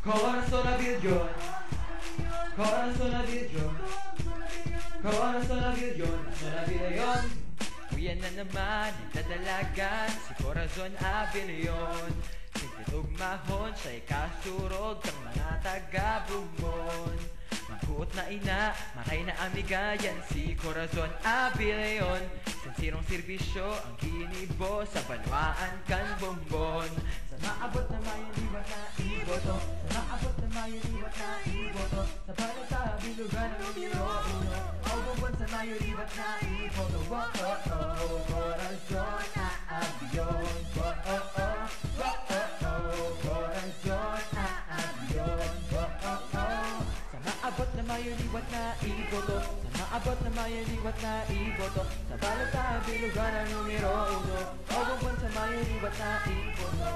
Corazón a bilyon, corazón a bilyon, corazón a bilyon, corazón a bilyon. Kuya na naman, itadalagan si Corazon Abilion. Sigtitugmahon, siya'y kasurog ng mga taga-Bumon. Magkuot na ina, makay na amiga, yan si Corazon Abilion. Sinsirong serbisyo ang ginibo sa banwaan kan Bumbon. Sa maabot na may liwat na iboto, sa maabot na may liwat na iboto, sa balata bilugan ng numero uno. O Bumbon sa may liwat na iboto. Corazon Abilion, Corazon Abilion. Sa maabot na may liwat na iboto, sa maabot na may liwat na iboto, sa balata bilugan ng numero uno. O Bumbon sa may liwat na iboto.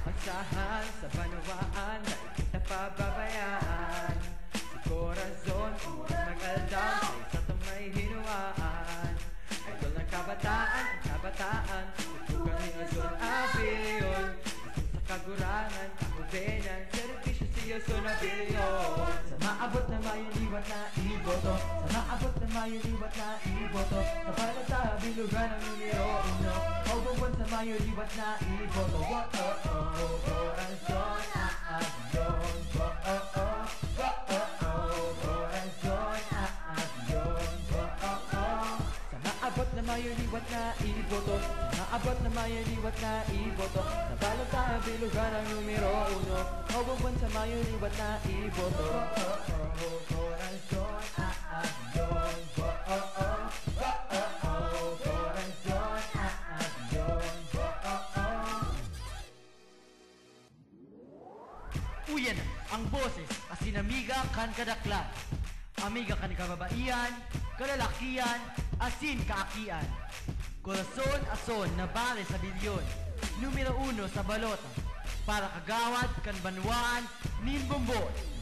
Pagsahan sa banawaan, na kita pababayaan. Si Corazon, mag-aldam, sa isa itong may hinuaan. Idol ng kabataan, ang kabataan, tutugan ni Corazon Abilion. Isang sa kagurangan, kakubenan, servisyo si Corazon Abilion. Sa maabot na may liwat na iboto, sa maabot na may liwat na iboto, sa balata bilugan ng numero uno. O Bumbon sa may liwat na iboto. Corazon Abilion, Corazon Abilion. Sa maabot na may liwat na iboto, sa maabot na may liwat na iboto, sa balata bilugan ng numero uno. O Bumbon sa may liwat na iboto. Corazon Abilion, Uyan ang boses asin amiga kan kadaklan. Amiga kan kababaian, kalalakian, asin kaakian. Corazon ason na bale sa bilyon, numero uno sa balota. Para kagawad kan banwaan, nin Bumbon.